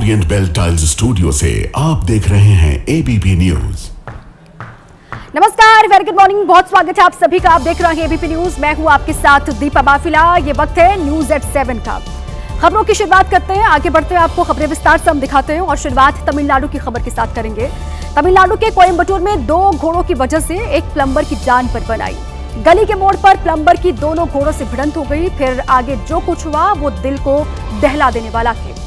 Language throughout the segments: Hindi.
ओरिएंट बेल टाइल्स स्टूडियो से आप देख रहे हैं एबीपी न्यूज। नमस्कार, वेरी गुड मॉर्निंग। बहुत स्वागत है आप सभी का। आप देख रहे हैं एबीपी न्यूज। मैं हूं आपके साथ दीपा बाफिला। ये वक्त है न्यूज एट 7 का। खबरों की शुरुआत करते हैं, आगे बढ़ते हैं, आपको खबरें विस्तार से हम दिखाते हैं और शुरुआत तमिलनाडु की खबर के साथ करेंगे। तमिलनाडु के कोयम्बटूर में 2 घोड़ों की वजह से एक प्लम्बर की जान पर बन आई। गली के मोड़ पर प्लम्बर की दोनों घोड़ों से भिड़ंत हो गई। फिर आगे जो कुछ हुआ वो दिल को दहला देने वाला है।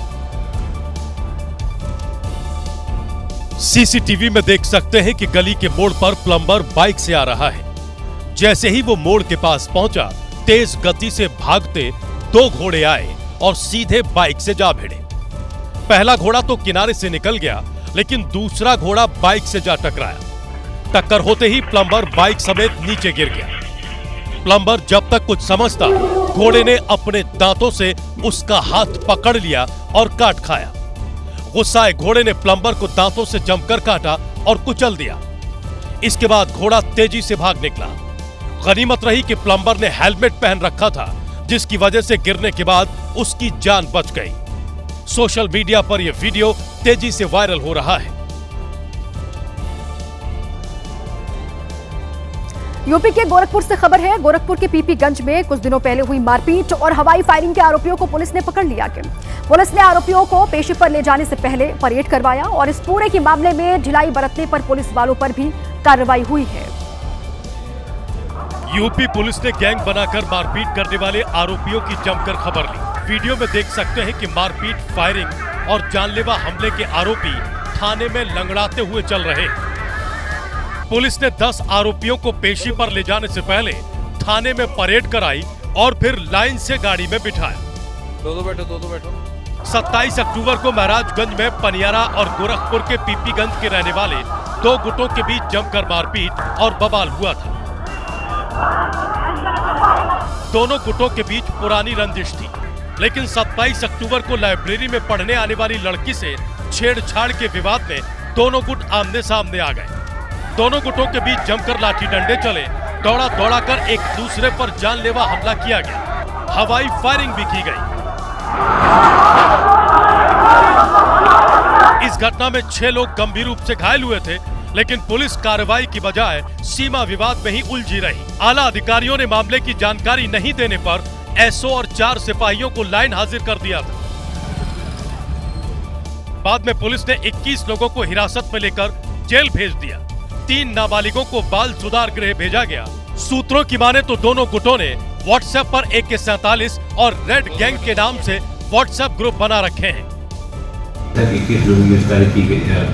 सीसीटीवी में देख सकते हैं कि गली के मोड़ पर प्लम्बर बाइक से आ रहा है। जैसे ही वो मोड़ के पास पहुंचा, तेज गति से भागते 2 घोड़े आए और सीधे बाइक से जा भिड़े। पहला घोड़ा तो किनारे से निकल गया, लेकिन दूसरा घोड़ा बाइक से जा टकराया। टक्कर होते ही प्लम्बर बाइक समेत नीचे गिर गया। प्लम्बर जब तक कुछ समझता, घोड़े ने अपने दांतों से उसका हाथ पकड़ लिया और काट खाया। गुस्साए घोड़े ने प्लम्बर को दांतों से जमकर काटा और कुचल दिया। इसके बाद घोड़ा तेजी से भाग निकला। गनीमत रही कि प्लम्बर ने हेलमेट पहन रखा था, जिसकी वजह से गिरने के बाद उसकी जान बच गई। सोशल मीडिया पर यह वीडियो तेजी से वायरल हो रहा है। यूपी के गोरखपुर से खबर है। गोरखपुर के पीपीगंज में कुछ दिनों पहले हुई मारपीट और हवाई फायरिंग के आरोपियों को पुलिस ने पकड़ लिया। पुलिस ने आरोपियों को पेशी पर ले जाने से पहले परेड करवाया और इस पूरे के मामले में ढिलाई बरतने पर पुलिस वालों पर भी कार्रवाई हुई है। यूपी पुलिस ने गैंग बनाकर मारपीट करने वाले आरोपियों की जमकर खबर ली। वीडियो में देख सकते हैं कि मारपीट, फायरिंग और जानलेवा हमले के आरोपी थाने में लंगड़ाते हुए चल रहे हैं। पुलिस ने 10 आरोपियों को पेशी पर ले जाने से पहले थाने में परेड कराई और फिर लाइन से गाड़ी में बिठाया। दो बैठो। 27 अक्टूबर को महाराजगंज में पनियारा और गोरखपुर के पीपीगंज के रहने वाले 2 गुटों के बीच जमकर मारपीट और बवाल हुआ था। दोनों गुटों के बीच पुरानी रंजिश थी, लेकिन 27 अक्टूबर को लाइब्रेरी में पढ़ने आने वाली लड़की से छेड़छाड़ के विवाद में दोनों गुट आमने सामने आ गए। दोनों गुटों के बीच जमकर लाठी डंडे चले। दौड़ा कर एक दूसरे पर जानलेवा हमला किया गया। हवाई फायरिंग भी की गई। इस घटना में 6 लोग गंभीर रूप से घायल हुए थे, लेकिन पुलिस कार्रवाई की बजाय सीमा विवाद में ही उलझी रही। आला अधिकारियों ने मामले की जानकारी नहीं देने पर एसओ और 4 सिपाहियों को लाइन हाजिर कर दिया था। बाद में पुलिस ने 21 लोगों को हिरासत में लेकर जेल भेज दिया। 3 नाबालिगों को बाल सुधार गृह भेजा गया। सूत्रों की माने तो दोनों गुटों ने व्हाट्सएप पर AK-47 और रेड गैंग के नाम से व्हाट्सएप ग्रुप बना रखे हैं। 21 लोगों की गिरफ्तारी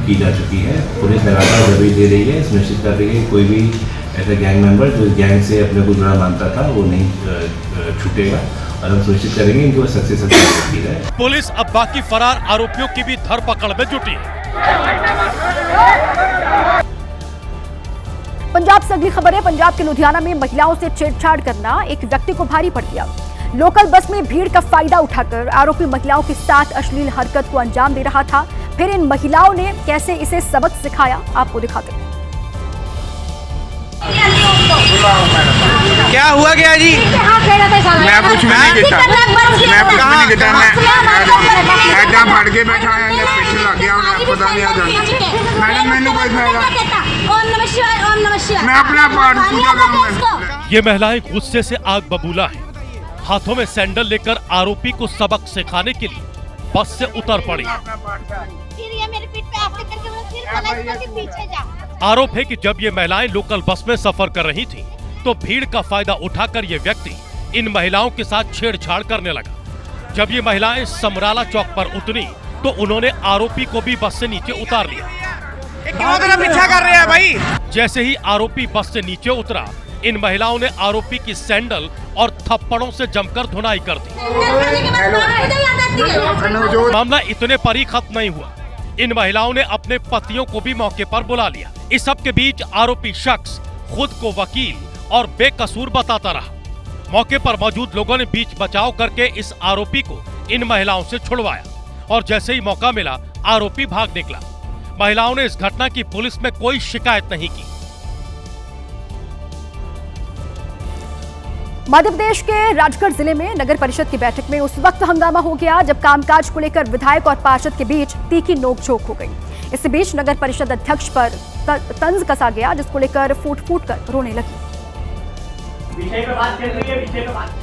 की जा चुकी है। पुलिस लगातार दबिश दे रही है, सुनिश्चित कर रही है कोई भी ऐसा गैंग मेंबर जो इस गैंग से अपने को जुड़ा मानता था वो नहीं छूटेगा और हम सुनिश्चित करेंगे इनको सख्त से सख्त की जाए। पुलिस अब बाकी फरार आरोपियों की भी धरपकड़ में जुटी है। पंजाब से अगली खबर है। पंजाब के लुधियाना में महिलाओं से छेड़छाड़ करना एक व्यक्ति को भारी पड़ गया। लोकल बस में भीड़ का फायदा उठाकर आरोपी महिलाओं के साथ अश्लील हरकत को अंजाम दे रहा था। फिर इन महिलाओं ने कैसे इसे सबक सिखाया, आपको दिखाते हैं। क्या हुआ क्या जी? मैं कुछ भी नहीं गिटा, मैं जहाँ भड़ के बैठा आया पीछे लग गया, पता नहीं आ जाना। मैडम मैंने कोई फायदा, मैं अपना पाठ पूजा करूँगा। ये महिलाएं गुस्से से आग बबूला है। हाथों में सैंडल लेकर आरोपी को सबक सिखाने के लिए बस से उतर पड़ी। आरोप है कि जब ये महिलाएं लोकल बस में सफर कर रही थीं, तो भीड़ का फायदा उठाकर ये व्यक्ति इन महिलाओं के साथ छेड़छाड़ करने लगा। जब ये महिलाएं समराला चौक पर उतरी, तो उन्होंने आरोपी को भी बस से नीचे उतार लिया। पीछा कर रहे हैं भाई। जैसे ही आरोपी बस से नीचे उतरा, इन महिलाओं ने आरोपी की सैंडल और थप्पड़ों से जमकर धुनाई कर दी। मामला इतने पर ही खत्म नहीं हुआ। इन महिलाओं ने अपने पतियों को भी मौके पर बुला लिया। इस सब के बीच आरोपी शख्स खुद को वकील और बेकसूर बताता रहा। मौके पर मौजूद लोगों ने बीच बचाव करके इस आरोपी को इन महिलाओं से छुड़वाया और जैसे ही मौका मिला, आरोपी भाग निकला। महिलाओं ने इस घटना की पुलिस में कोई शिकायत नहीं की। मध्य प्रदेश के राजगढ़ जिले में नगर परिषद की बैठक में उस वक्त हंगामा हो गया जब कामकाज को लेकर विधायक और पार्षद के बीच तीखी नोकझोंक हो गई। इसी बीच नगर परिषद अध्यक्ष पर तंज कसा गया, जिसको लेकर फूट कर रोने लगी।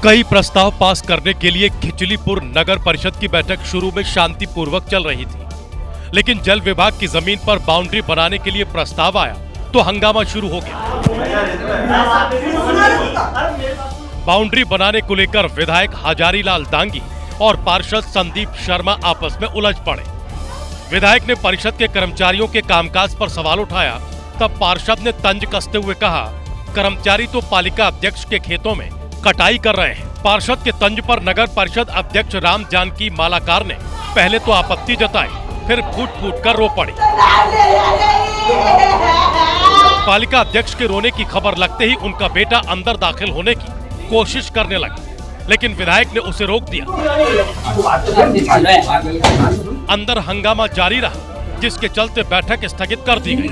कई प्रस्ताव पास करने के लिए खिचलीपुर नगर परिषद की बैठक शुरू में शांतिपूर्वक चल रही थी, लेकिन जल विभाग की जमीन पर बाउंड्री बनाने के लिए प्रस्ताव आया तो हंगामा शुरू हो गया। बाउंड्री बनाने को लेकर विधायक हजारीलाल दांगी और पार्षद संदीप शर्मा आपस में उलझ पड़े। विधायक ने परिषद के कर्मचारियों के कामकाज पर सवाल उठाया, तब पार्षद ने तंज कसते हुए कहा, कर्मचारी तो पालिका अध्यक्ष के खेतों में कटाई कर रहे हैं। पार्षद के तंज पर नगर परिषद अध्यक्ष राम जानकी मालाकार ने पहले तो आपत्ति जताई, फिर फूट कर रो पड़ी। पालिका अध्यक्ष के रोने की खबर लगते ही उनका बेटा अंदर दाखिल होने की कोशिश करने लगा, लेकिन विधायक ने उसे रोक दिया। अंदर हंगामा जारी रहा, जिसके चलते बैठक स्थगित कर दी गई।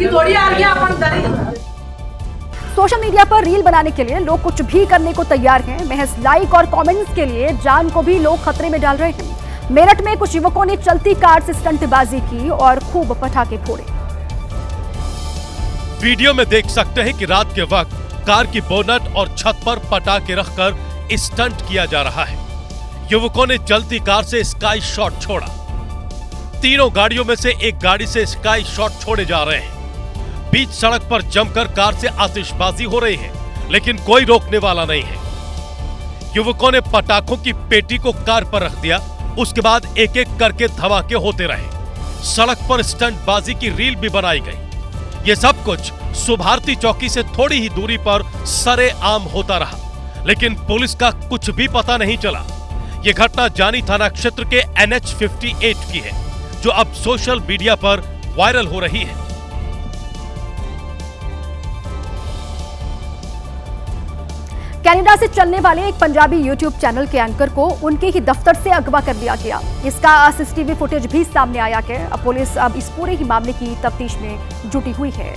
सोशल मीडिया पर रील बनाने के लिए लोग कुछ भी करने को तैयार हैं। महज लाइक और कमेंट्स के लिए जान को भी लोग खतरे में डाल रहे हैं। मेरठ में कुछ युवकों ने चलती कार से स्टंटबाजी की और खूब पटाखे फोड़े। वीडियो में देख सकते हैं कि रात के वक्त कार की बोनट और छत पर पटाखे रखकर स्टंट किया जा रहा है। युवकों ने चलती कार से स्काई शॉट छोड़ा। तीनों गाड़ियों में से एक गाड़ी से स्काई शॉट छोड़े जा रहे हैं। बीच सड़क पर जमकर कार से आतिशबाजी हो रही है, लेकिन कोई रोकने वाला नहीं है। युवकों ने पटाखों की पेटी को कार पर रख दिया, उसके बाद एक एक करके धमाके होते रहे। सड़क पर स्टंटबाजी की रील भी बनाई गई। ये सब कुछ सुभारती चौकी से थोड़ी ही दूरी पर सरेआम होता रहा, लेकिन पुलिस का कुछ भी पता नहीं चला। ये घटना जानी थाना क्षेत्र के NH 58 की है, जो अब सोशल मीडिया पर वायरल हो रही है। कनाडा से चलने वाले एक पंजाबी यूट्यूब चैनल के एंकर को उनके ही दफ्तर से अगवा कर लिया गया। इसका सीसीटीवी फुटेज भी सामने आया है। अब पुलिस इस पूरे ही मामले की तफ्तीश में जुटी हुई है।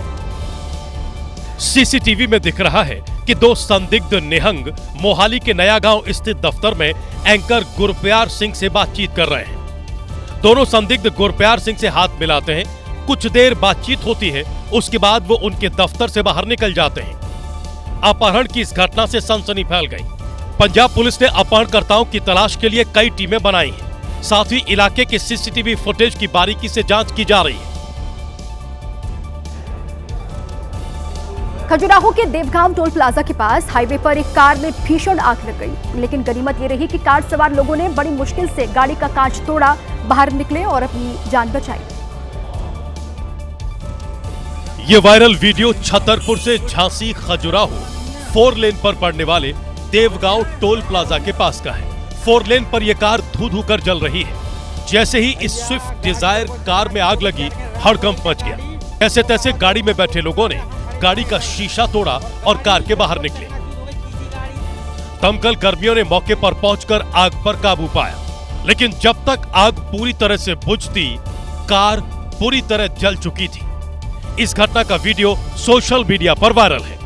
सीसीटीवी में दिख रहा है कि दो संदिग्ध निहंग मोहाली के नया गांव स्थित दफ्तर में एंकर गुरप्यार सिंह से बातचीत कर रहे हैं। दोनों संदिग्ध गुरप्यार सिंह से हाथ मिलाते हैं। कुछ देर बातचीत होती है, उसके बाद वो उनके दफ्तर से बाहर निकल जाते हैं। अपहरण की इस घटना से सनसनी फैल गई। पंजाब पुलिस ने अपहरणकर्ताओं की तलाश के लिए कई टीमें बनाई हैं। साथ ही इलाके के सीसीटीवी फुटेज की बारीकी से जांच की जा रही है। खजुराहो के देवगांव टोल प्लाजा के पास हाईवे पर एक कार में भीषण आग लग गई, लेकिन गनीमत ये रही कि कार सवार लोगों ने बड़ी मुश्किल से गाड़ी का कांच तोड़ा, बाहर निकले और अपनी जान बचाई। ये वायरल वीडियो छतरपुर से झांसी खजुराहो 4 लेन पर पड़ने वाले देवगांव टोल प्लाजा के पास का है। 4 लेन पर यह कार धू कर जल रही है। जैसे ही इस स्विफ्ट डिजायर कार में आग लगी, हड़कंप मच गया। ऐसे तैसे गाड़ी में बैठे लोगों ने गाड़ी का शीशा तोड़ा और कार के बाहर निकले। दमकल कर्मियों ने मौके पर पहुंचकर आग पर काबू पाया, लेकिन जब तक आग पूरी तरह से बुझती, कार पूरी तरह जल चुकी थी। इस घटना का वीडियो सोशल मीडिया पर वायरल है।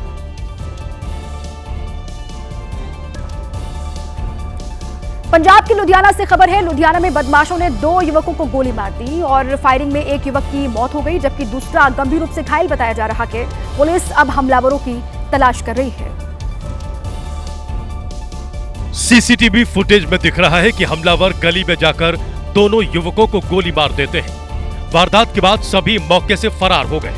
पंजाब के लुधियाना से खबर है। लुधियाना में बदमाशों ने 2 युवकों को गोली मार दी और फायरिंग में एक युवक की मौत हो गई, जबकि दूसरा गंभीर रूप से घायल बताया जा रहा है। पुलिस अब हमलावरों की तलाश कर रही है। सीसीटीवी फुटेज में दिख रहा है कि हमलावर गली में जाकर दोनों युवकों को गोली मार देते हैं। वारदात के बाद सभी मौके से फरार हो गए।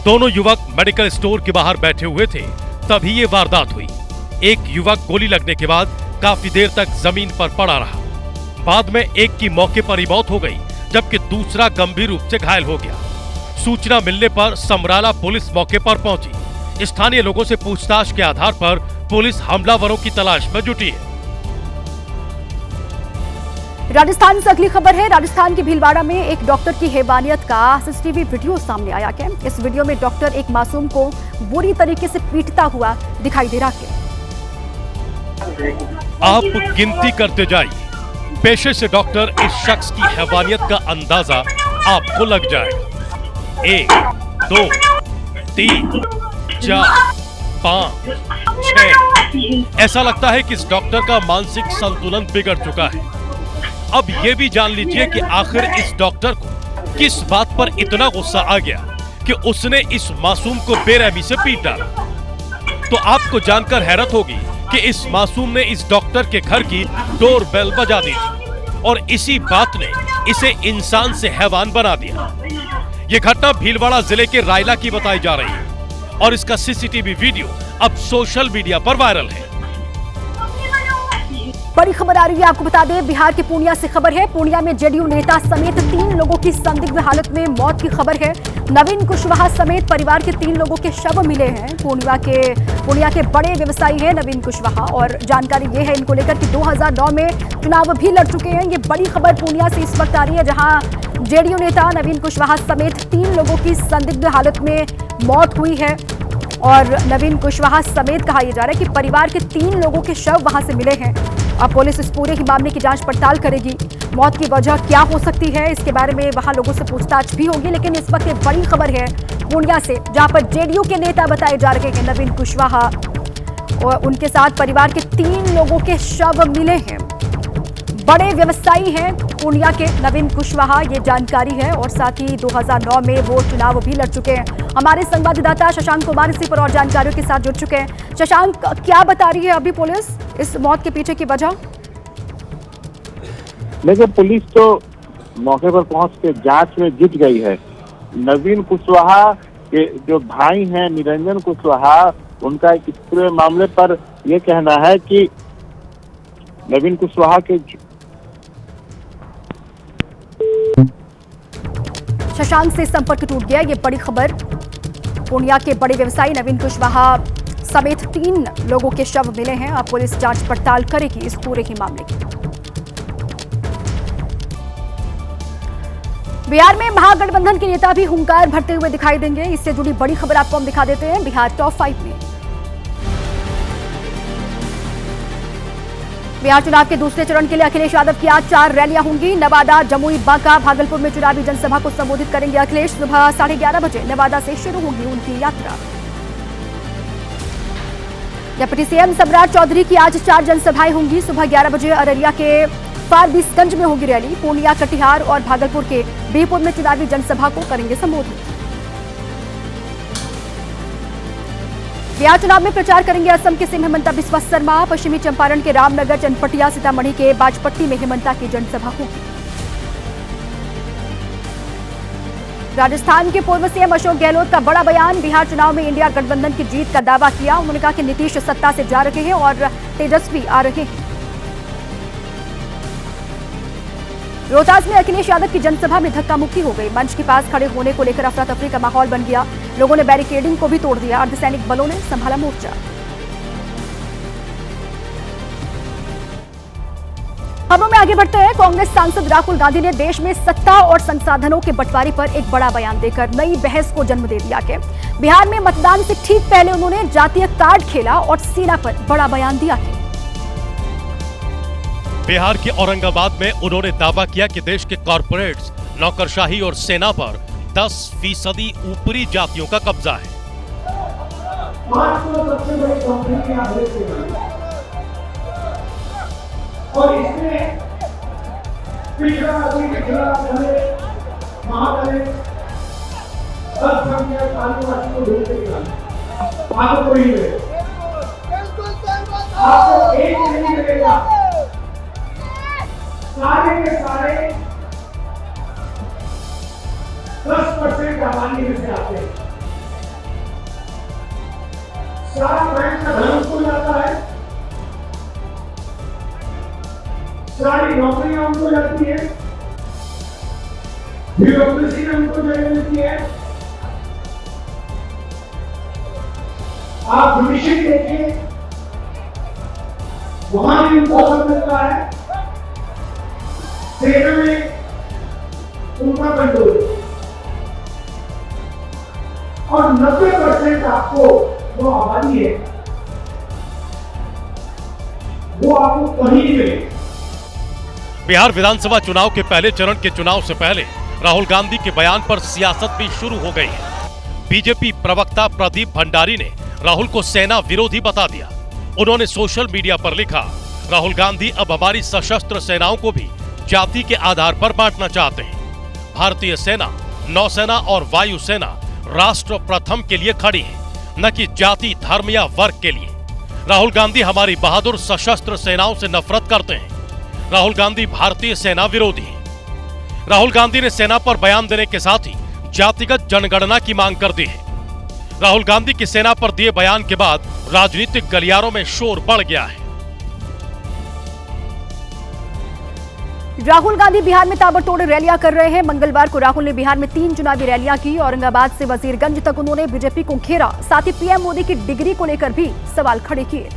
दोनों युवक मेडिकल स्टोर के बाहर बैठे हुए थे, तभी ये वारदात हुई। एक युवक गोली लगने के बाद काफी देर तक जमीन पर पड़ा रहा। बाद में एक की मौके पर ही मौत हो गई, जबकि दूसरा गंभीर रूप से घायल हो गया। सूचना मिलने पर समराला पुलिस मौके पर पहुंची। स्थानीय लोगों से पूछताछ के आधार पर पुलिस हमलावरों की तलाश में जुटी है। राजस्थान से अगली खबर है। राजस्थान के भीलवाड़ा में एक डॉक्टर की हैवानियत का सीसीटीवी वीडियो सामने आया है। इस वीडियो में डॉक्टर एक मासूम को बुरी तरीके से पीटता हुआ दिखाई दे रहा है। आप गिनती करते जाइए। पेशे से डॉक्टर इस शख्स की हैवानियत का अंदाजा आपको लग जाएगा। 1, 2, 3, 4, 5, 6, ऐसा लगता है कि इस डॉक्टर का मानसिक संतुलन बिगड़ चुका है। अब ये भी जान लीजिए कि आखिर इस डॉक्टर को किस बात पर इतना गुस्सा आ गया कि उसने इस मासूम को बेरहमी से पीट डाला। तो आपको जानकर हैरत होगी कि इस मासूम ने इस डॉक्टर के घर की डोर बेल बजा दी थी और इसी बात ने इसे इंसान से हैवान बना दिया। ये घटना भीलवाड़ा जिले के रायला की बताई जा रही है और इसका सीसीटीवी वीडियो अब सोशल मीडिया पर वायरल है। बड़ी खबर आ रही है, आपको बता दें बिहार के पूर्णिया से खबर है। पूर्णिया में जेडीयू नेता समेत 3 लोगों की संदिग्ध हालत में मौत की खबर है। नवीन कुशवाहा समेत परिवार के 3 लोगों के शव मिले हैं। पूर्णिया के बड़े व्यवसायी हैं नवीन कुशवाहा और जानकारी ये है इनको लेकर कि 2009 में चुनाव भी लड़ चुके हैं। ये बड़ी खबर पूर्णिया से इस वक्त आ रही है, जहां जेडीयू नेता नवीन कुशवाहा समेत 3 लोगों की संदिग्ध हालत में मौत हुई है और नवीन कुशवाहा समेत कहा यह जा रहा है कि परिवार के 3 लोगों के शव वहां से मिले हैं। अब पुलिस इस पूरे ही मामले की जांच पड़ताल करेगी। मौत की वजह क्या हो सकती है इसके बारे में वहां लोगों से पूछताछ भी होगी। लेकिन इस वक्त एक बड़ी खबर है पूर्णिया से, जहां पर जेडीयू के नेता बताए जा रहे हैं नवीन कुशवाहा और उनके साथ परिवार के 3 लोगों के शव मिले हैं। बड़े व्यवसायी हैं पूर्णिया के नवीन कुशवाहा, ये जानकारी है और साथ ही 2009 में वो चुनाव भी लड़ चुके हैं। हमारे संवाददाता शशांक कुमार इसी पर और जानकारियों के साथ जुड़ चुके हैं। शशांक, क्या बता रही है अभी पुलिस इस मौत के पीछे की वजह? देखिए, पुलिस तो मौके पर पहुंच के जांच में जुट गई है। नवीन कुशवाहा के जो भाई हैं निरंजन कुशवाहा, उनका इस पूरे मामले पर यह कहना है कि नवीन कुशवाहा के शशांक से संपर्क टूट गया। ये बड़ी खबर, पूर्णिया के बड़े व्यवसायी नवीन कुशवाहा समेत 3 लोगों के शव मिले हैं। अब पुलिस जांच पड़ताल करेगी इस पूरे ही मामले की। बिहार में महागठबंधन के नेता भी हुंकार भरते हुए दिखाई देंगे। इससे जुड़ी बड़ी खबर आपको हम दिखा देते हैं। बिहार टॉप 5 में बिहार चुनाव के दूसरे चरण के लिए अखिलेश यादव की आज 4 रैलियां होंगी। नवादा, जमुई, बांका, भागलपुर में चुनावी जनसभा को संबोधित करेंगे अखिलेश। सुबह 11:30 बजे नवादा से शुरू होगी उनकी यात्रा। डिप्टी सीएम सम्राट चौधरी की आज 4 जनसभाएं होंगी। सुबह 11 बजे अररिया के फारबिसगंज में होगी रैली। पूर्णिया, कटिहार और भागलपुर के बीरपुर में चुनावी जनसभा को करेंगे संबोधित। बिहार चुनाव में प्रचार करेंगे असम के सीएम हिमंता बिस्वा शर्मा। पश्चिमी चंपारण के रामनगर, चनपटिया, सीतामढ़ी के बाजपट्टी में हिमंता की जनसभा होगी। राजस्थान के पूर्व सीएम अशोक गहलोत का बड़ा बयान। बिहार चुनाव में इंडिया गठबंधन की जीत का दावा किया। उन्होंने कहा कि नीतीश सत्ता से जा रहे हैं और तेजस्वी आ रहे हैं। रोहतास में अखिलेश यादव की जनसभा में धक्का मुक्की हो गई। मंच के पास खड़े होने को लेकर अफरा तफरी का माहौल बन गया। लोगों ने बैरिकेडिंग को भी तोड़ दिया। अर्धसैनिक बलों ने संभाला मोर्चा। खबरों में आगे बढ़ते हैं। कांग्रेस सांसद राहुल गांधी ने देश में सत्ता और संसाधनों के बंटवारे पर एक बड़ा बयान देकर नई बहस को जन्म दे दिया है। बिहार में मतदान से ठीक पहले उन्होंने जातीय कार्ड खेला और सेना पर बड़ा बयान दिया है। बिहार के औरंगाबाद में उन्होंने दावा किया कि देश के कॉर्पोरेट्स, नौकरशाही और सेना पर 10% ऊपरी जातियों का कब्जा है। सबसे बड़ी कंपनी और इसमें पिछड़ा आदमी के खिलाफ महादलित अल्पसंख्यक आदिवासी को ढूंढ के आपको कोई नहीं आपको एक नहीं मिलेगा। सारे के सारे 10% आबादी में से आते हैं। सारा बैंक का धन उसको जाता है, सारी नौकरियां उनको जाती है, ब्यूरोक्रेसी में उनको जगह मिलती है। आप मिशन देखिए, वहां भी उनको सब मिलता है। सेना में उनका कंट्रोल और 90% आपको जो आबादी है वो आपको कहीं नहीं मिलेगी। बिहार विधानसभा चुनाव के पहले चरण के चुनाव से पहले राहुल गांधी के बयान पर सियासत भी शुरू हो गई है। बीजेपी प्रवक्ता प्रदीप भंडारी ने राहुल को सेना विरोधी बता दिया। उन्होंने सोशल मीडिया पर लिखा, राहुल गांधी अब हमारी सशस्त्र सेनाओं को भी जाति के आधार पर बांटना चाहते हैं। भारतीय सेना, नौसेना और वायुसेना राष्ट्र प्रथम के लिए खड़ी है, न कि जाति, धर्म या वर्ग के लिए। राहुल गांधी हमारी बहादुर सशस्त्र सेनाओं से नफरत करते हैं। राहुल गांधी भारतीय सेना विरोधी हैं। राहुल गांधी ने सेना पर बयान देने के साथ ही जातिगत जनगणना की मांग कर दी है। राहुल गांधी की सेना पर दिए बयान के बाद राजनीतिक गलियारों में शोर बढ़ गया है। राहुल गांधी बिहार में ताबड़तोड़ रैलियां कर रहे हैं। मंगलवार को राहुल ने बिहार में 3 चुनावी रैलियां की। औरंगाबाद से वजीरगंज तक उन्होंने बीजेपी को घेरा। साथ ही पीएम मोदी की डिग्री को लेकर भी सवाल खड़े किए।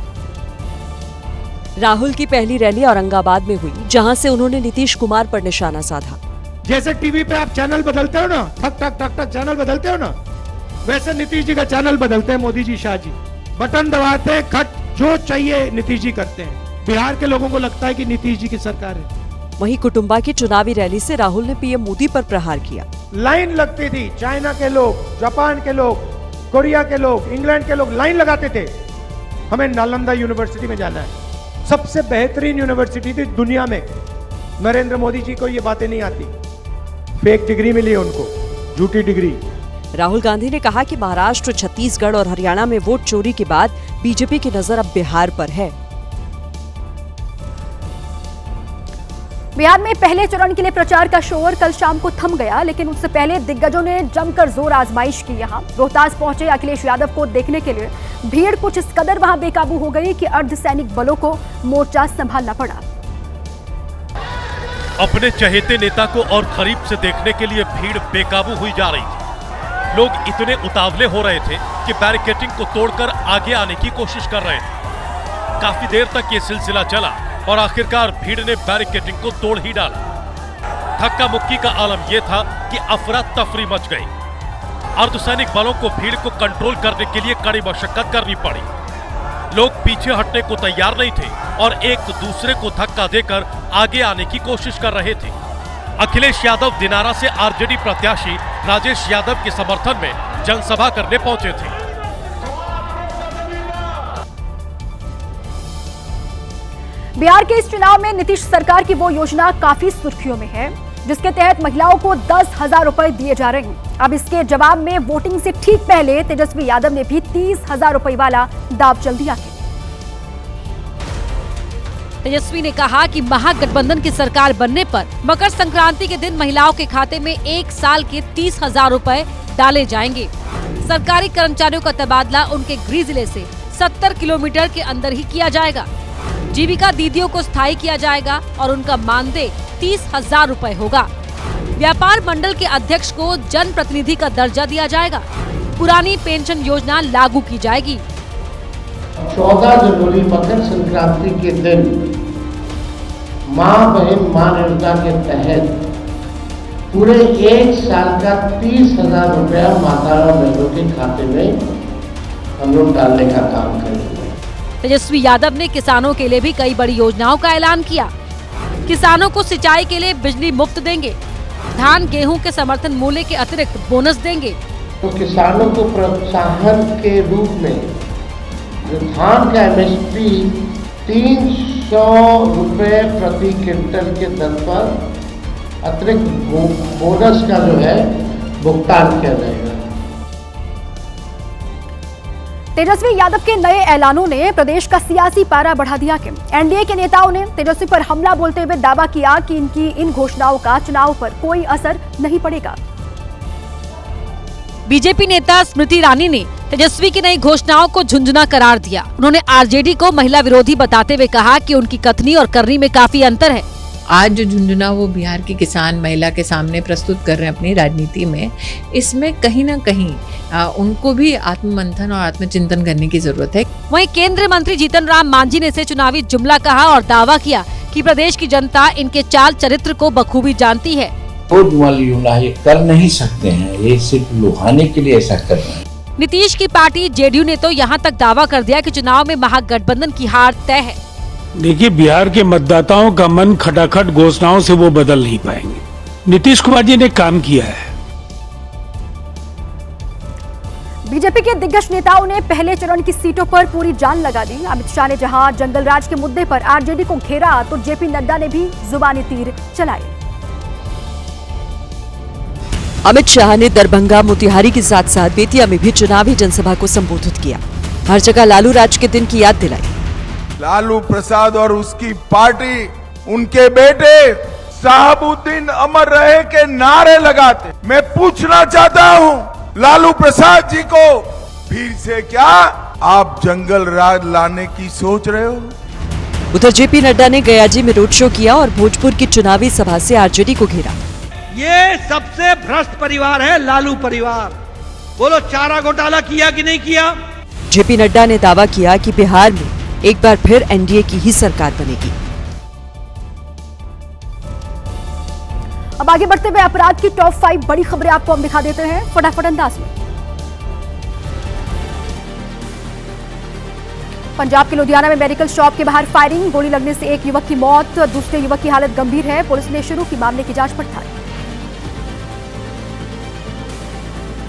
राहुल की पहली रैली औरंगाबाद में हुई, जहां से उन्होंने नीतीश कुमार पर निशाना साधा। जैसे टीवी पे आप चैनल बदलते हो ना, ठक ठक ठक ठक चैनल बदलते हो ना, वैसे नीतीश जी का चैनल बदलते हैं मोदी जी, शाह जी। बटन दबाते हैं, खट जो चाहिए नीतीश जी करते हैं। बिहार के लोगों को लगता है कि नीतीश जी की सरकार है। वहीं कुटुंबा की चुनावी रैली से राहुल ने पीएम मोदी पर प्रहार किया। लाइन लगती थी, चाइना के लोग, जापान के लोग, कोरिया के लोग, इंग्लैंड के लोग लाइन लगाते थे, हमें नालंदा यूनिवर्सिटी में जाना है। सबसे बेहतरीन यूनिवर्सिटी थी दुनिया में। नरेंद्र मोदी जी को ये बातें नहीं आती। फेक डिग्री मिली उनको, झूठी डिग्री। राहुल गांधी ने कहा कि महाराष्ट्र, छत्तीसगढ़ और हरियाणा में वोट चोरी के बाद बीजेपी की नजर अब बिहार पर है। बिहार में पहले चरण के लिए प्रचार का शोर कल शाम को थम गया, लेकिन उससे पहले दिग्गजों ने जमकर जोर आजमाइश की। यहाँ रोहतास पहुंचे अखिलेश यादव को देखने के लिए भीड़ कुछ इस कदर वहां बेकाबू हो गई कि अर्धसैनिक बलों को मोर्चा संभालना पड़ा। अपने चहेते नेता को और करीब से देखने के लिए भीड़ बेकाबू हुई जा रही थी। लोग इतने उतावले हो रहे थे कि बैरिकेडिंग को तोड़कर आगे आने की कोशिश कर रहे थे। काफी देर तक ये सिलसिला चला और आखिरकार भीड़ ने बैरिकेडिंग को तोड़ ही डाला। धक्का मुक्की का आलम यह था कि अफरा तफरी मच गई। अर्धसैनिक बलों को भीड़ को कंट्रोल करने के लिए कड़ी मशक्कत करनी पड़ी। लोग पीछे हटने को तैयार नहीं थे और एक दूसरे को धक्का देकर आगे आने की कोशिश कर रहे थे। अखिलेश यादव दिनारा से आरजेडी प्रत्याशी राजेश यादव के समर्थन में जनसभा करने पहुंचे थे। बिहार के इस चुनाव में नीतीश सरकार की वो योजना काफी सुर्खियों में है, जिसके तहत महिलाओं को 10,000 रुपए दिए जा रहे हैं। अब इसके जवाब में वोटिंग से ठीक पहले तेजस्वी यादव ने भी 30,000 रुपए वाला दाव चल दिया है। तेजस्वी ने कहा कि महागठबंधन की सरकार बनने पर मकर संक्रांति के दिन महिलाओं के खाते में 1 साल के 30,000 रुपए डाले जाएंगे। सरकारी कर्मचारियों का तबादला उनके गृह जिले से 70 किलोमीटर के अंदर ही किया जाएगा। जीविका दीदियों को स्थायी किया जाएगा और उनका मानदेय 30,000 रुपए होगा। व्यापार मंडल के अध्यक्ष को जन प्रतिनिधि का दर्जा दिया जाएगा। पुरानी पेंशन योजना लागू की जाएगी। 14 जनवरी मकर संक्रांति के दिन माँ बहन माँ योजना के तहत पूरे 1 साल का 30,000 रुपया माता और बहनों के खाते में हम लोग डालने का काम करेंगे। तेजस्वी यादव ने किसानों के लिए भी कई बड़ी योजनाओं का ऐलान किया। किसानों को सिंचाई के लिए बिजली मुफ्त देंगे। धान गेहूं के समर्थन मूल्य के अतिरिक्त बोनस देंगे। तो किसानों को प्रोत्साहन के रूप में जो धान का MSP 300 रुपये प्रति क्विंटल के दर पर अतिरिक्त बोनस का जो है भुगतान किया जाएगा। तेजस्वी यादव के नए ऐलानों ने प्रदेश का सियासी पारा बढ़ा दिया कि एनडीए के नेताओं ने तेजस्वी पर हमला बोलते हुए दावा किया कि इनकी इन घोषणाओं का चुनाव पर कोई असर नहीं पड़ेगा। बीजेपी नेता स्मृति ईरानी ने तेजस्वी की नई घोषणाओं को झुंझुना करार दिया। उन्होंने आरजेडी को महिला विरोधी बताते हुए कहा कि उनकी कथनी और करनी में काफी अंतर है। आज जो झुंझुना वो बिहार की किसान महिला के सामने प्रस्तुत कर रहे हैं अपनी राजनीति में, इसमें कहीं ना कहीं उनको भी आत्ममंथन और आत्मचिंतन करने की जरूरत है। वहीं केंद्रीय मंत्री जीतन राम मांझी ने इसे चुनावी जुमला कहा और दावा किया कि प्रदेश की जनता इनके चाल चरित्र को बखूबी जानती है। ये कर नहीं सकते हैं, ये सिर्फ लुभाने के लिए ऐसा कर रहे हैं। नीतीश की पार्टी जेडीयू ने तो यहाँ तक दावा कर दिया कि चुनाव में महागठबंधन की हार तय है। देखिए, बिहार के मतदाताओं का मन खटाखट घोषणाओं से वो बदल नहीं पाएंगे। नीतीश कुमार जी ने काम किया है। बीजेपी बीजेपी के दिग्गज नेताओं ने पहले चरण की सीटों पर पूरी जान लगा दी। अमित शाह ने जहां जंगल राज के मुद्दे पर आरजेडी को घेरा, तो जेपी नड्डा ने भी जुबानी तीर चलाए। अमित शाह ने दरभंगा, मोतिहारी के साथ साथ बेतिया में भी चुनावी जनसभा को संबोधित किया। हर जगह लालू राज के दिन की याद दिलाई। लालू प्रसाद और उसकी पार्टी, उनके बेटे शहाबुद्दीन अमर रहे के नारे लगाते। मैं पूछना चाहता हूं लालू प्रसाद जी को, फिर से क्या आप जंगल राज लाने की सोच रहे हो? उधर जेपी नड्डा ने गयाजी में रोड शो किया और भोजपुर की चुनावी सभा से आरजेडी को घेरा। ये सबसे भ्रष्ट परिवार है लालू परिवार। बोलो चारा घोटाला किया कि नहीं किया? जेपी नड्डा ने दावा किया कि बिहार में एक बार फिर एनडीए की ही सरकार बनेगी। अब आगे बढ़ते हुए अपराध की टॉप 5 बड़ी खबरें आपको हम दिखा देते हैं फटाफट अंदाज में। पंजाब के लुधियाना में मेडिकल शॉप के बाहर फायरिंग, गोली लगने से एक युवक की मौत, दूसरे युवक की हालत गंभीर है। पुलिस ने शुरू की मामले की जांच पड़ताल।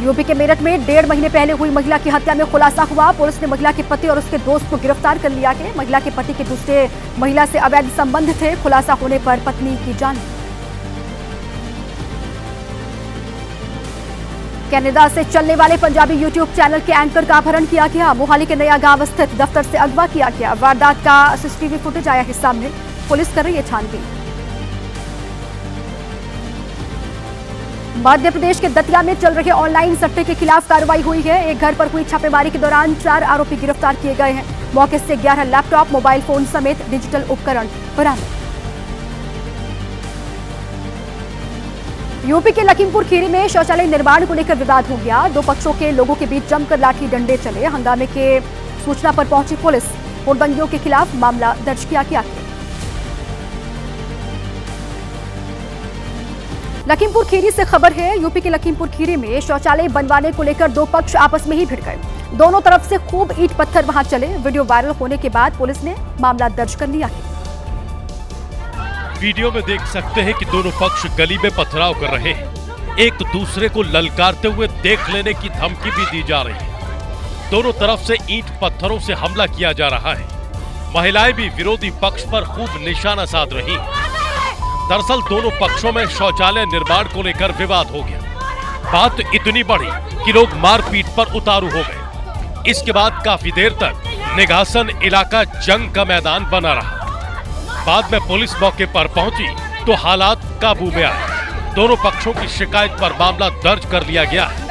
यूपी के मेरठ में 1.5 महीने पहले हुई महिला की हत्या में खुलासा हुआ। पुलिस ने महिला के पति और उसके दोस्त को गिरफ्तार कर लिया है। महिला के पति के दूसरे महिला से अवैध संबंध थे। खुलासा होने पर पत्नी की जान। कनाडा से चलने वाले पंजाबी यूट्यूब चैनल के एंकर का अपहरण किया गया। मोहाली के नया गांव स्थित दफ्तर से अगवा किया गया। वारदात का सीसीटीवी फुटेज आया है सामने। पुलिस कर रही है छानबीन। मध्य प्रदेश के दतिया में चल रहे ऑनलाइन सट्टे के खिलाफ कार्रवाई हुई है। एक घर पर हुई छापेमारी के दौरान 4 आरोपी गिरफ्तार किए गए हैं। मौके से 11 लैपटॉप, मोबाइल फोन समेत डिजिटल उपकरण बरामद। यूपी के लखीमपुर खीरी में शौचालय निर्माण को लेकर विवाद हो गया। दो पक्षों के लोगों के बीच जमकर लाठी डंडे चले। हंगामे के सूचना पर पहुंची पुलिस। हुड़दंगियों के खिलाफ मामला दर्ज किया गया। लखीमपुर खीरी से खबर है। यूपी के लखीमपुर खीरी में शौचालय बनवाने को लेकर दो पक्ष आपस में ही भिड़ गए। दोनों तरफ से खूब ईंट पत्थर वहां चले। वीडियो वायरल होने के बाद पुलिस ने मामला दर्ज कर लिया है। वीडियो में देख सकते हैं कि दोनों पक्ष गली में पथराव कर रहे हैं। एक दूसरे को ललकारते हुए देख लेने की धमकी भी दी जा रही है। दोनों तरफ से ईंट पत्थरों से हमला किया जा रहा है। महिलाएं भी विरोधी पक्ष पर खूब निशाना साध रही हैं। दरअसल दोनों पक्षों में शौचालय निर्माण को लेकर विवाद हो गया। बात इतनी बढ़ी कि लोग मारपीट पर उतारू हो गए। इसके बाद काफी देर तक निगासन इलाका जंग का मैदान बना रहा। बाद में पुलिस मौके पर पहुंची तो हालात काबू में आए। दोनों पक्षों की शिकायत पर मामला दर्ज कर लिया गया है।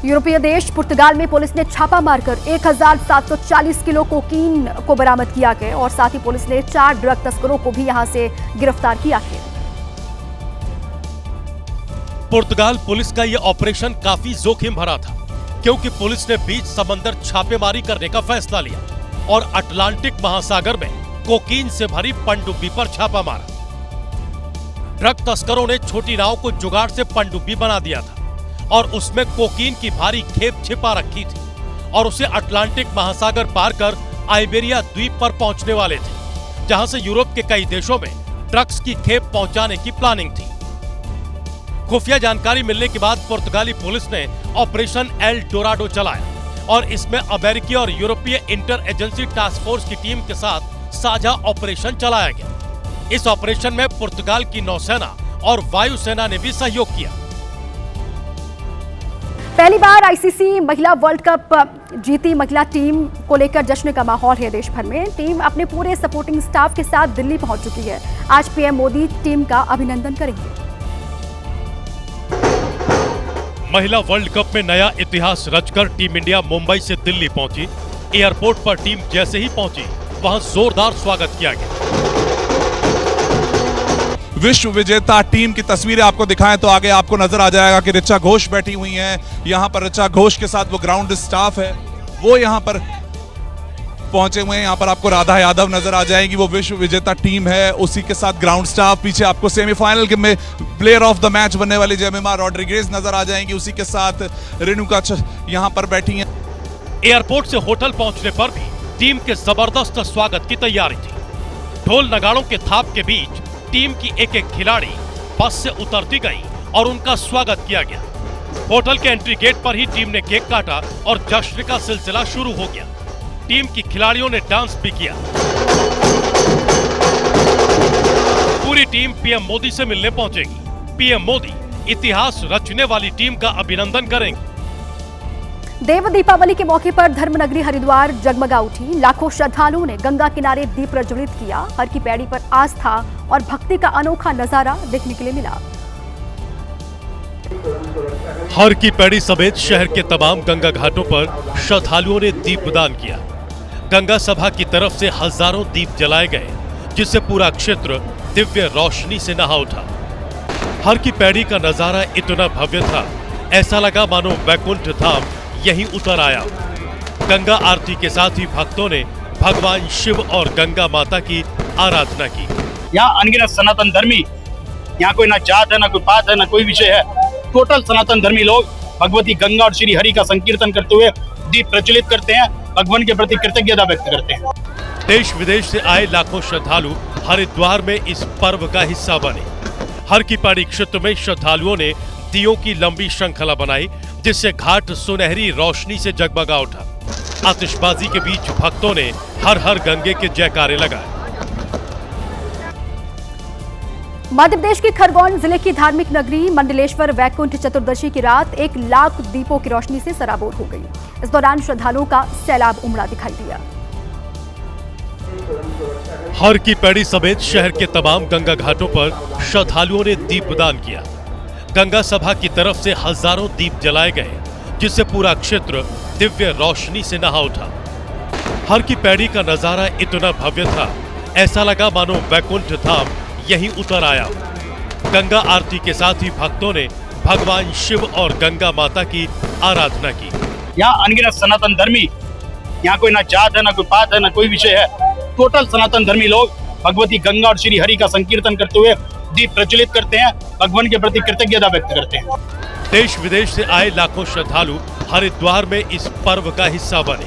यूरोपीय देश पुर्तगाल में पुलिस ने छापा मारकर 1740 किलो कोकीन को बरामद किया गया और साथ ही पुलिस ने 4 ड्रग तस्करों को भी यहां से गिरफ्तार किया है। पुर्तगाल पुलिस का यह ऑपरेशन काफी जोखिम भरा था, क्योंकि पुलिस ने बीच समंदर छापेमारी करने का फैसला लिया और अटलांटिक महासागर में कोकीन से भरी पनडुब्बी पर छापा मारा। ड्रग तस्करों ने छोटी नाव को जुगाड़ से पनडुब्बी बना दिया था और उसमें कोकीन की भारी खेप छिपा रखी थी और उसे अटलांटिक महासागर पार कर आइबेरिया द्वीप पर पहुंचने वाले थे, जहां से यूरोप के कई देशों में ड्रग्स की खेप पहुंचाने की प्लानिंग थी। खुफिया जानकारी मिलने के बाद पुर्तगाली पुलिस ने ऑपरेशन एल डोराडो चलाया और इसमें अमेरिकी और यूरोपीय इंटर एजेंसी टास्क फोर्स की टीम के साथ साझा ऑपरेशन चलाया गया। इस ऑपरेशन में पुर्तगाल की नौसेना और वायुसेना ने भी सहयोग किया। पहली बार आईसीसी महिला वर्ल्ड कप जीती महिला टीम को लेकर जश्न का माहौल है देश भर में। टीम अपने पूरे सपोर्टिंग स्टाफ के साथ दिल्ली पहुंच चुकी है। आज पीएम मोदी टीम का अभिनंदन करेंगे। महिला वर्ल्ड कप में नया इतिहास रचकर टीम इंडिया मुंबई से दिल्ली पहुंची। एयरपोर्ट पर टीम जैसे ही पहुंची, वहां जोरदार स्वागत किया गया। विश्व विजेता टीम की तस्वीरें आपको दिखाएं तो आगे आपको नजर आ जाएगा कि ऋचा घोष बैठी हुई हैं। यहां पर ऋचा घोष के साथ वो ग्राउंड स्टाफ है, वो यहां पर पहुंचे हुए हैं। यहां पर आपको राधा यादव नजर आ जाएंगी, वो विश्व विजेता टीम है। उसी के साथ ग्राउंड स्टाफ, पीछे आपको सेमीफाइनल में प्लेयर ऑफ द मैच बनने वाली जेमिमा रॉड्रिगेज नजर आ जाएंगी। उसी के साथ रेणुका यहां पर बैठी हैं। एयरपोर्ट से होटल पहुंचने पर भी टीम के जबरदस्त स्वागत की तैयारी थी। ढोल नगाड़ों के थाप के बीच टीम की एक एक खिलाड़ी बस से उतरती गई और उनका स्वागत किया गया। होटल के एंट्री गेट पर ही टीम ने केक काटा और जश्न का सिलसिला शुरू हो गया। टीम की खिलाड़ियों ने डांस भी किया। पूरी टीम पीएम मोदी से मिलने पहुंचेगी। पीएम मोदी इतिहास रचने वाली टीम का अभिनंदन करेंगे। देव दीपावली के मौके पर धर्मनगरी हरिद्वार जगमगा उठी। लाखों श्रद्धालुओं ने गंगा किनारे दीप प्रज्वलित किया। हर की पैड़ी पर आस्था और भक्ति का अनोखा नजारा देखने के लिए मिला। हर की पैड़ी समेत शहर के तमाम गंगा घाटों पर श्रद्धालुओं ने दीपदान किया। गंगा सभा की तरफ से हजारों दीप जलाए गए, जिससे पूरा क्षेत्र दिव्य रोशनी से नहा उठा। हर की पैड़ी का नजारा इतना भव्य था, ऐसा लगा मानो वैकुंठ धाम यहीं उतर आया। गंगा आरती के साथ ही भक्तों ने भगवान शिव और गंगा माता की आराधना की। यहाँ अनगिनत सनातन धर्मी, यहाँ कोई ना जात है, ना कोई पात है, ना कोई विषय है, टोटल सनातन धर्मी लोग भगवती गंगा और श्री हरि का संकीर्तन करते हुए दीप प्रज्वलित करते हैं, भगवान के प्रति कृतज्ञता व्यक्त करते हैं। देश विदेश से आए लाखों श्रद्धालु हरिद्वार में इस पर्व का हिस्सा बने। हर की पैड़ी क्षेत्र में श्रद्धालुओं ने दियों की लंबी श्रृंखला बनाई, जिससे घाट सुनहरी रोशनी से जगमगा उठा। आतिशबाजी के बीच भक्तों ने हर हर गंगे के जयकारे लगाए। मध्य प्रदेश के खरगोन जिले की धार्मिक नगरी मंडलेश्वर वैकुंठ चतुर्दशी की रात 1 लाख दीपों की रोशनी से सराबोर हो गई। इस दौरान श्रद्धालुओं का सैलाब उमड़ा दिखाई दिया। हर की पैड़ी समेत शहर के तमाम गंगा घाटों पर श्रद्धालुओं ने दीपदान किया। गंगा सभा की तरफ से हजारों दीप जलाए गए, जिससे पूरा क्षेत्र दिव्य रोशनी से नहा उठा। हर की पैड़ी का नजारा इतना भव्य था, ऐसा लगा मानो वैकुंठ धाम यहीं उतर आया। गंगा आरती के साथ ही भक्तों ने भगवान शिव और गंगा माता की आराधना की। यहाँ अनगिनत सनातन धर्मी, यहाँ कोई ना जात है, ना कोई पात है, ना कोई विषय है, टोटल सनातन धर्मी लोग भगवती गंगा और श्री हरि का संकीर्तन करते हुए दीप प्रज्वलित करते हैं, भगवान के प्रति कृतज्ञता व्यक्त करते हैं। देश विदेश से आए लाखों श्रद्धालु हरिद्वार में इस पर्व का हिस्सा बने।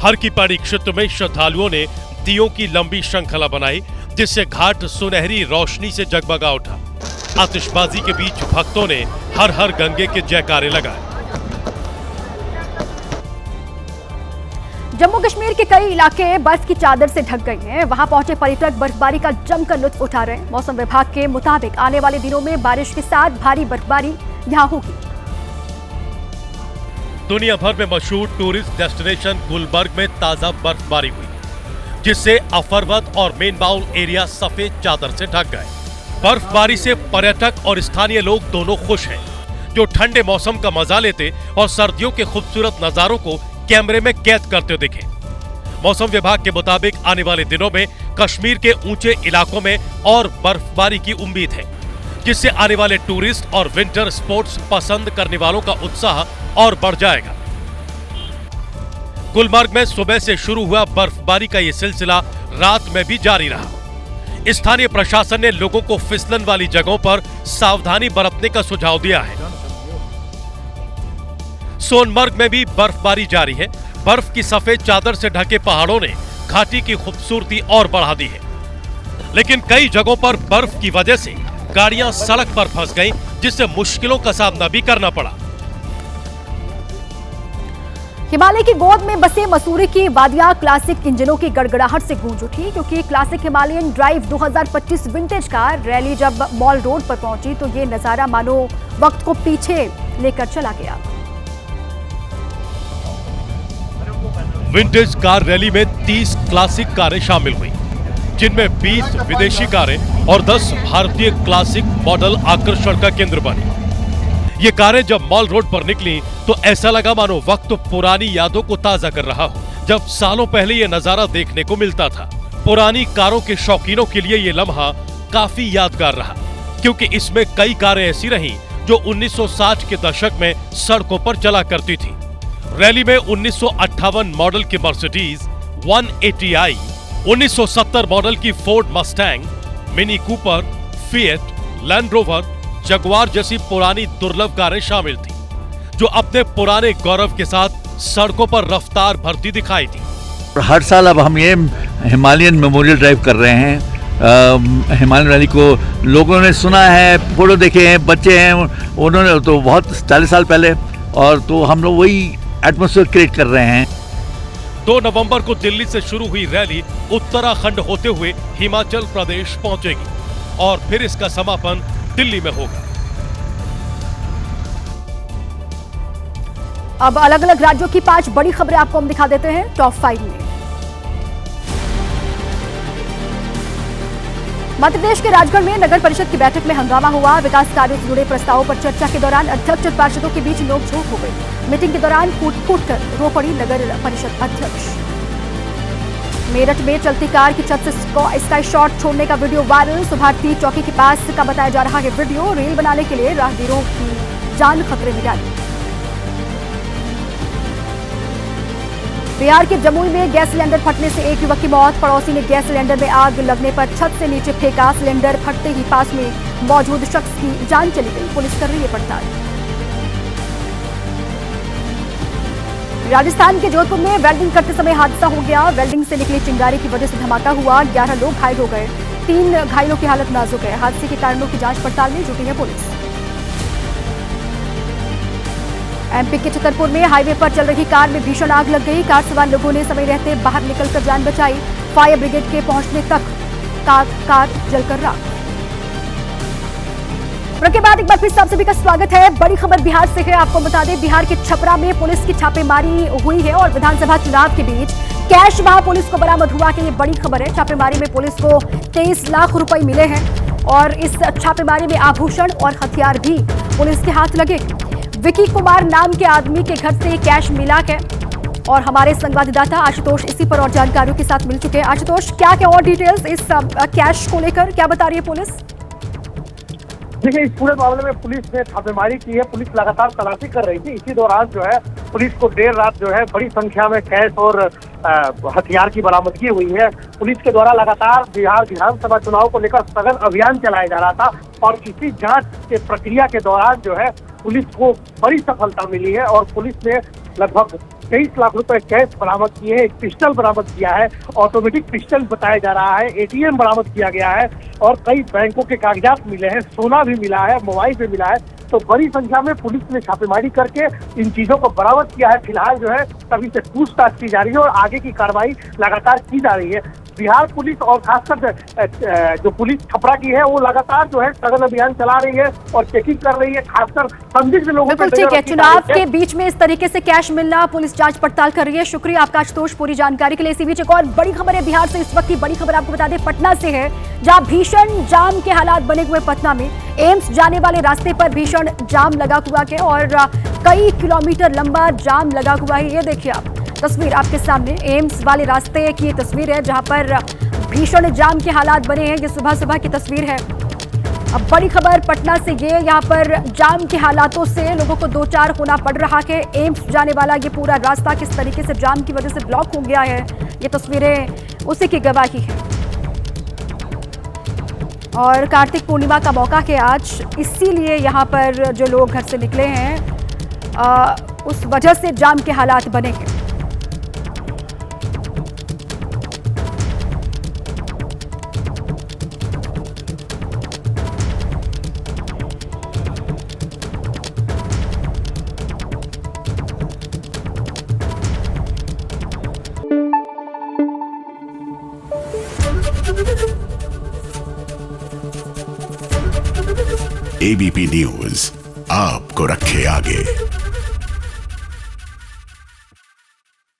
हर की पैड़ी क्षेत्र में श्रद्धालुओं ने दियों की लंबी श्रृंखला बनाई, जिससे घाट सुनहरी रोशनी से जगमगा उठा। आतिशबाजी के बीच भक्तों ने हर हर गंगे के जयकारे लगाए। जम्मू कश्मीर के कई इलाके बर्फ की चादर से ढक गए हैं। वहां पहुंचे पर्यटक बर्फबारी का जमकर लुत्फ उठा रहे हैं। मौसम विभाग के मुताबिक आने वाले दिनों में बारिश के साथ भारी बर्फबारी यहां होगी। दुनिया भर में मशहूर टूरिस्ट डेस्टिनेशन गुलबर्ग में ताजा बर्फबारी हुई, जिससे अफरवत और मेन बाउल एरिया सफेद चादर से ढक गए। बर्फबारी से पर्यटक और स्थानीय लोग दोनों खुश हैं, जो ठंडे मौसम का मजा लेते और सर्दियों के खूबसूरत नजारों को कैमरे में कैद करते दिखे। मौसम विभाग के मुताबिक आने वाले दिनों में कश्मीर के ऊंचे इलाकों में और बर्फबारी की उम्मीद है, जिससे आने वाले टूरिस्ट और विंटर स्पोर्ट्स पसंद करने वालों का उत्साह और बढ़ जाएगा। गुलमर्ग में सुबह से शुरू हुआ बर्फबारी का ये सिलसिला रात में भी जारी रहा। स्थानीय प्रशासन ने लोगों को फिसलन वाली जगहों पर सावधानी बरतने का सुझाव दिया है। सोनमर्ग में भी बर्फबारी जारी है। बर्फ की सफेद चादर से ढके पहाड़ों ने घाटी की खूबसूरती और बढ़ा दी है, लेकिन कई जगहों पर बर्फ की वजह से गाड़ियां सड़क पर फंस गईं, जिससे मुश्किलों का सामना भी करना पड़ा। हिमालय की गोद में बसे मसूरी की वादियां क्लासिक इंजनों की गड़गड़ाहट से गूंज उठी, क्योंकि classic Himalayan drive 2025 vintage car rally जब मॉल रोड पर पहुंची तो ये नजारा मानो वक्त को पीछे लेकर चला गया। विंटेज कार रैली में 30 क्लासिक कारें शामिल हुई, जिनमें 20 विदेशी कारें और 10 भारतीय क्लासिक मॉडल आकर्षण का केंद्र बनी। ये कारें जब मॉल रोड पर निकली तो ऐसा लगा मानो वक्त पुरानी यादों को ताजा कर रहा हो, जब सालों पहले ये नजारा देखने को मिलता था। पुरानी कारों के शौकीनों के लिए ये लम्हा काफी यादगार रहा, क्योंकि इसमें कई कारें ऐसी रहीं जो 1960 के दशक में सड़कों पर चला करती थी। रैली में 1958 मॉडल की मर्सिडीज 180i, 1970 मॉडल की Ford Mustang, mini Cooper, fiat, land rover, Jaguar जैसी पुरानी दुर्लभ कारें शामिल थी, जो अपने पुराने गौरव के साथ सड़कों पर रफ्तार भरती दिखाई थी। हर साल अब हम ये हिमालयन मेमोरियल ड्राइव कर रहे हैं हिमालयन रैली को लोगों ने सुना है, फोटो देखे हैं, बच्चे हैं उन्होंने तो बहुत 40 साल पहले, और तो हम लोग वही एटमॉस्फेयर क्रिएट कर रहे हैं। 2 नवंबर को दिल्ली से शुरू हुई रैली उत्तराखंड होते हुए हिमाचल प्रदेश पहुंचेगी और फिर इसका समापन दिल्ली में होगा। अब अलग अलग राज्यों की 5 बड़ी खबरें आपको हम दिखा देते हैं टॉप 5 में। मध्य प्रदेश के राजगढ़ में नगर परिषद की बैठक में हंगामा हुआ। विकास कार्यों से जुड़े प्रस्तावों पर चर्चा के दौरान अध्यक्ष और पार्षदों के बीच नोकझोंक हो गई। मीटिंग के दौरान फूट कर रो पड़ी नगर परिषद अध्यक्ष। मेरठ में चलती कार की छत से स्काई शॉट छोड़ने का वीडियो वायरल। सुभारती चौकी के पास का बताया जा रहा है वीडियो। रेल बनाने के लिए राहगीरों की जान खतरे में डाली। बिहार के जमुई में गैस सिलेंडर फटने से एक युवक की मौत। पड़ोसी ने गैस सिलेंडर में आग लगने पर छत से नीचे फेंका। सिलेंडर फटते ही पास में मौजूद शख्स की जान चली गई। पुलिस कर रही है पड़ताल। राजस्थान के जोधपुर में वेल्डिंग करते समय हादसा हो गया। वेल्डिंग से निकली चिंगारी की वजह से धमाका हुआ। 11 लोग घायल हो गए। 3 घायलों की हालत नाजुक है। हादसे के कारणों की जांच पड़ताल में जुटी है पुलिस। एमपी के छतरपुर में हाईवे पर चल रही कार में भीषण आग लग गई। कार सवार लोगों ने समय रहते बाहर निकलकर जान बचाई। फायर ब्रिगेड के पहुंचने तक कार जलकर राख। के बाद एक बार फिर आप सभी का स्वागत है। बड़ी खबर बिहार से है। आपको बता दें, बिहार के छपरा में पुलिस की छापेमारी हुई है और विधानसभा चुनाव के बीच कैश वहां पुलिस को बरामद हुआ कि ये बड़ी खबर है। छापेमारी में पुलिस को 23 लाख रुपए मिले हैं और इस छापेमारी में आभूषण और हथियार भी पुलिस के हाथ लगे। विकी कुमार नाम के आदमी के घर से कैश मिला है और हमारे संवाददाता आशुतोष इसी पर और जानकारियों के साथ मिल चुके हैं। आशुतोष, क्या और डिटेल्स इस कैश को लेकर क्या बता रही है पुलिस? देखिए, इस पूरे मामले में पुलिस ने छापेमारी की है। पुलिस लगातार तलाशी कर रही थी। इसी दौरान जो है पुलिस को देर रात जो है बड़ी संख्या में कैश और हथियार की बरामदगी हुई है। पुलिस के द्वारा लगातार बिहार विधानसभा चुनाव को लेकर सघन अभियान चलाया जा रहा था और इसी जांच के प्रक्रिया के दौरान जो है पुलिस को बड़ी सफलता मिली है और पुलिस ने लगभग 23 लाख रुपए कैश बरामद किए हैं। एक पिस्टल बरामद किया है, ऑटोमेटिक पिस्टल बताया जा रहा है। एटीएम बरामद किया गया है और कई बैंकों के कागजात मिले हैं, सोना भी मिला है, मोबाइल भी मिला है। तो बड़ी संख्या में पुलिस ने छापेमारी करके इन चीजों को बरामद किया है। फिलहाल जो है सभी से पूछताछ की जा रही है और आगे की कार्रवाई लगातार की जा रही है। बिहार पुलिस और खासकर जो पुलिस छपरा की है वो लगातार जो है सघन अभियान चला रही है और चेकिंग कर रही है, खासकर संदिग्ध लोगों को। ठीक है, चुनाव के बीच में इस तरीके से कैश मिलना, पुलिस जांच पड़ताल कर रही है। शुक्रिया आपका आशुतोष पूरी जानकारी के लिए। इसी बीच एक और बड़ी खबर है बिहार से। इस वक्त की बड़ी खबर आपको बता दें पटना से है, जहां भीषण जाम के हालात बने हुए। पटना में एम्स जाने वाले रास्ते पर भीषण जाम लगा हुआ है और कई किलोमीटर लंबा जाम लगा हुआ है। ये देखिए आप तस्वीर आपके सामने, एम्स वाले रास्ते की ये तस्वीर है जहां पर भीषण जाम के हालात बने हैं। ये सुबह सुबह की तस्वीर है। अब बड़ी खबर पटना से ये, यहाँ पर जाम के हालातों से लोगों को दो चार होना पड़ रहा है। एम्स जाने वाला ये पूरा रास्ता किस तरीके से जाम की वजह से ब्लॉक हो गया है, ये तस्वीरें उसी की गवाही है। और कार्तिक पूर्णिमा का मौका है आज, इसीलिए यहाँ पर जो लोग घर से निकले हैं उस वजह से जाम के हालात बने हैं। एबीपी न्यूज आपको रखे आगे।